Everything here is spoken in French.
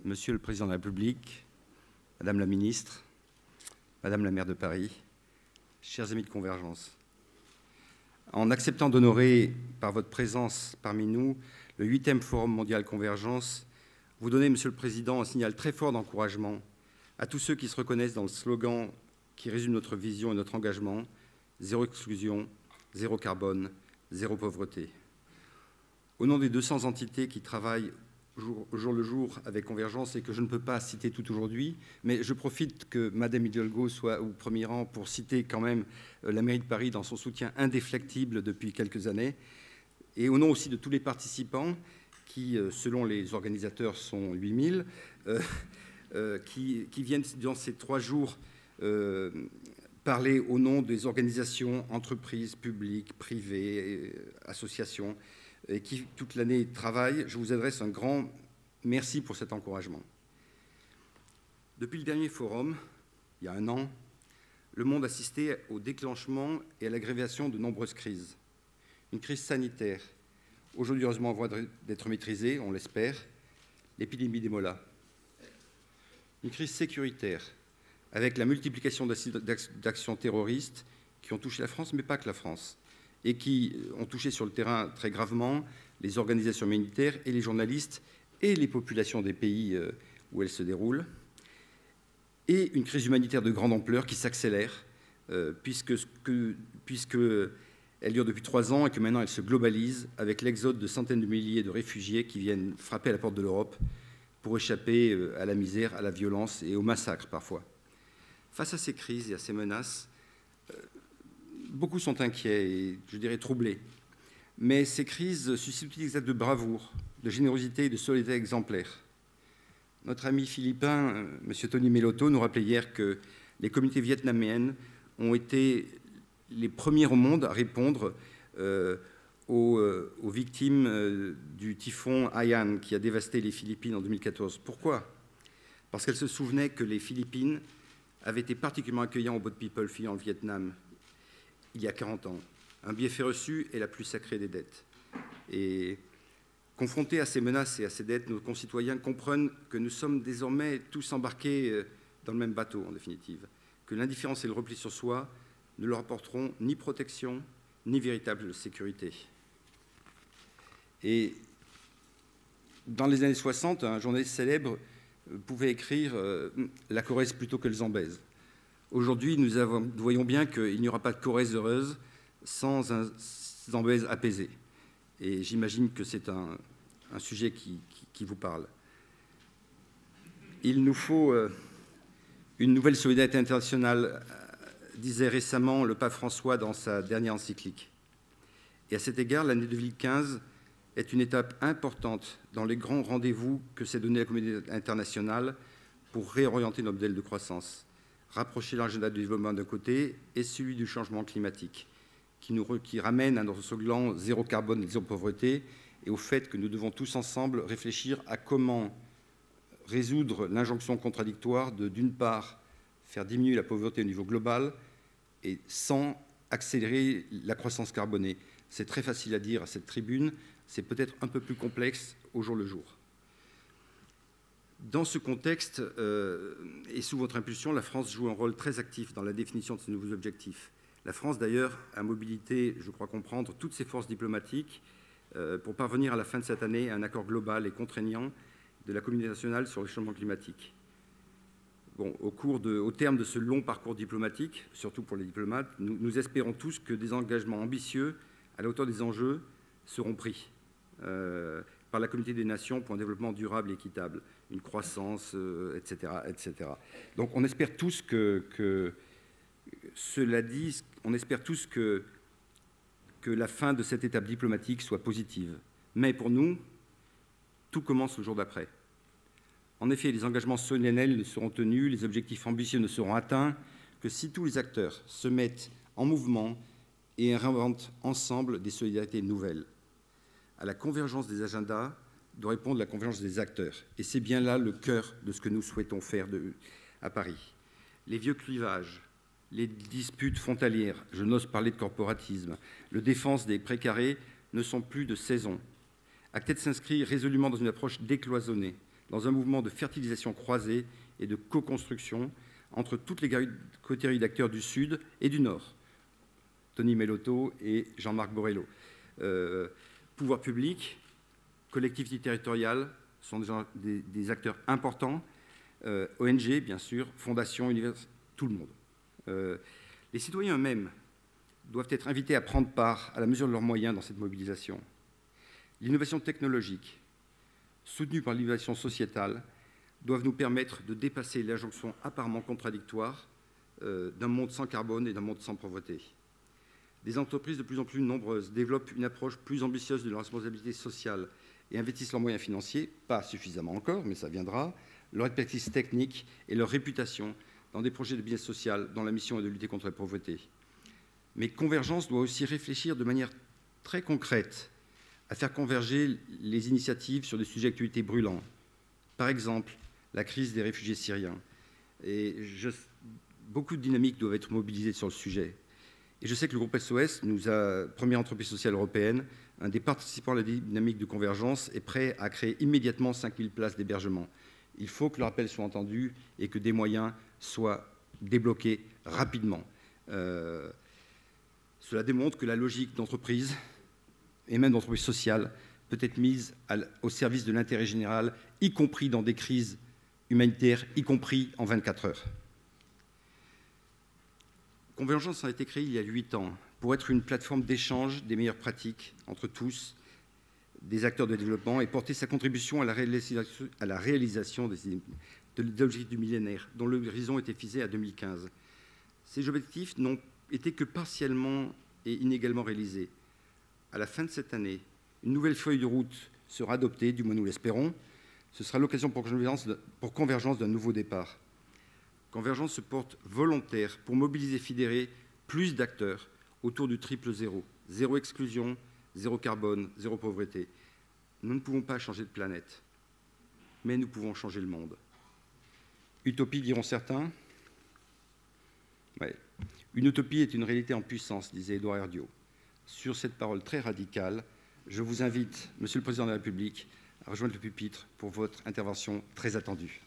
Monsieur le Président de la République, Madame la Ministre, Madame la maire de Paris, chers amis de Convergence, en acceptant d'honorer par votre présence parmi nous le 8e Forum mondial Convergence, vous donnez, Monsieur le Président, un signal très fort d'encouragement à tous ceux qui se reconnaissent dans le slogan qui résume notre vision et notre engagement: zéro exclusion, zéro carbone, zéro pauvreté. Au nom des 200 entités qui travaillent au jour le jour avec Convergence et que je ne peux pas citer tout aujourd'hui, mais je profite que Madame Hidalgo soit au premier rang pour citer quand même la mairie de Paris dans son soutien indéflectible depuis quelques années, et au nom aussi de tous les participants qui, selon les organisateurs, sont 8000, qui viennent dans ces 3 jours parler au nom des organisations, entreprises, publiques, privées, associations, et qui toute l'année travaillent. Je vous adresse un grand merci pour cet encouragement. Depuis le dernier forum, il y a 1 an, le monde assistait au déclenchement et à l'aggravation de nombreuses crises. Une crise sanitaire, aujourd'hui heureusement en voie d'être maîtrisée, on l'espère, l'épidémie d'Ebola. Une crise sécuritaire, avec la multiplication d'actions terroristes qui ont touché la France, mais pas que la France, et qui ont touché sur le terrain très gravement les organisations militaires et les journalistes et les populations des pays où elles se déroulent, et une crise humanitaire de grande ampleur qui s'accélère, puisqu'elle dure depuis 3 ans et que maintenant elle se globalise avec l'exode de centaines de milliers de réfugiés qui viennent frapper à la porte de l'Europe pour échapper à la misère, à la violence et au massacre parfois. Face à ces crises et à ces menaces, beaucoup sont inquiets et, je dirais, troublés. Mais ces crises suscitent des actes de bravoure, de générosité et de solidarité exemplaires. Notre ami philippin, M. Tony Meloto, nous rappelait hier que les communautés vietnamiennes ont été les premières au monde à répondre aux victimes du typhon Haiyan qui a dévasté les Philippines en 2014. Pourquoi? Parce qu'elles se souvenaient que les Philippines avaient été particulièrement accueillants aux Boat People fuyant le Vietnam il y a 40 ans. Un bienfait reçu est la plus sacrée des dettes. Et confrontés à ces menaces et à ces dettes, nos concitoyens comprennent que nous sommes désormais tous embarqués dans le même bateau, en définitive, que l'indifférence et le repli sur soi ne leur apporteront ni protection, ni véritable sécurité. Et dans les années 60, un journaliste célèbre pouvait écrire « La Corrèze plutôt que le Zambèze ». Aujourd'hui, nous voyons bien qu'il n'y aura pas de Corrèze heureuse sans un Zambèze apaisé. Et j'imagine que c'est un sujet qui vous parle. Il nous faut une nouvelle solidarité internationale, disait récemment le pape François dans sa dernière encyclique. Et à cet égard, l'année 2015 est une étape importante dans les grands rendez-vous que s'est donné la communauté internationale pour réorienter notre modèle de croissance, rapprocher l'agenda du développement d'un côté et celui du changement climatique, qui ramène à notre slogan « zéro carbone, zéro pauvreté » et au fait que nous devons tous ensemble réfléchir à comment résoudre l'injonction contradictoire de, d'une part, faire diminuer la pauvreté au niveau global et sans accélérer la croissance carbonée. C'est très facile à dire à cette tribune, c'est peut-être un peu plus complexe au jour le jour. Dans ce contexte, et sous votre impulsion, la France joue un rôle très actif dans la définition de ces nouveaux objectifs. La France, d'ailleurs, a mobilisé, je crois comprendre, toutes ses forces diplomatiques pour parvenir à la fin de cette année à un accord global et contraignant de la communauté nationale sur le changement climatique. Bon, au terme de ce long parcours diplomatique, surtout pour les diplomates, nous espérons tous que des engagements ambitieux à la hauteur des enjeux seront pris par la communauté des nations pour un développement durable et équitable, une croissance, etc., etc. Donc on espère tous cela dit, on espère tous que la fin de cette étape diplomatique soit positive. Mais pour nous, tout commence le jour d'après. En effet, les engagements solennels ne seront tenus, les objectifs ambitieux ne seront atteints que si tous les acteurs se mettent en mouvement et réinventent ensemble des solidarités nouvelles. À la convergence des agendas doit répondre la convergence des acteurs. Et c'est bien là le cœur de ce que nous souhaitons faire à Paris. Les vieux clivages, les disputes frontalières, je n'ose parler de corporatisme, le défense des précarés ne sont plus de saison. Acted s'inscrit résolument dans une approche décloisonnée, dans un mouvement de fertilisation croisée et de co-construction entre toutes les coteries d'acteurs du Sud et du Nord, Tony Mellotto et Jean-Marc Borrello. Pouvoir public, collectivités territoriales sont des acteurs importants, ONG, bien sûr, fondations, universités, tout le monde. Les citoyens eux-mêmes doivent être invités à prendre part, à la mesure de leurs moyens, dans cette mobilisation. L'innovation technologique, soutenue par l'innovation sociétale, doivent nous permettre de dépasser l'injonction apparemment contradictoire d'un monde sans carbone et d'un monde sans pauvreté. Des entreprises de plus en plus nombreuses développent une approche plus ambitieuse de leur responsabilité sociale et investissent leurs moyens financiers, pas suffisamment encore, mais ça viendra, leur expertise technique et leur réputation dans des projets de business social dont la mission est de lutter contre la pauvreté. Mais Convergence doit aussi réfléchir de manière très concrète à faire converger les initiatives sur des sujets d'actualité brûlants. Par exemple, la crise des réfugiés syriens. Et beaucoup de dynamiques doivent être mobilisées sur le sujet. Et je sais que le groupe SOS, première entreprise sociale européenne, un des participants à la dynamique de Convergence, est prêt à créer immédiatement 5000 places d'hébergement. Il faut que le rappel soit entendu et que des moyens soient débloqués rapidement. Cela démontre que la logique d'entreprise, et même d'entreprise sociale, peut être mise au service de l'intérêt général, y compris dans des crises humanitaires, y compris en 24 heures. Convergence a été créée il y a 8 ans pour être une plateforme d'échange des meilleures pratiques entre tous, des acteurs de développement, et porter sa contribution à la réalisation des objectifs du millénaire, dont l'horizon était fixé à 2015. Ces objectifs n'ont été que partiellement et inégalement réalisés. À la fin de cette année, une nouvelle feuille de route sera adoptée, du moins nous l'espérons. Ce sera l'occasion pour Convergence d'un nouveau départ. Convergence se porte volontaire pour mobiliser et fédérer plus d'acteurs autour du triple zéro. Zéro exclusion, zéro carbone, zéro pauvreté. Nous ne pouvons pas changer de planète, mais nous pouvons changer le monde. Utopie, diront certains. Ouais. Une utopie est une réalité en puissance, disait Édouard Herriot. Sur cette parole très radicale, je vous invite, Monsieur le Président de la République, à rejoindre le pupitre pour votre intervention très attendue.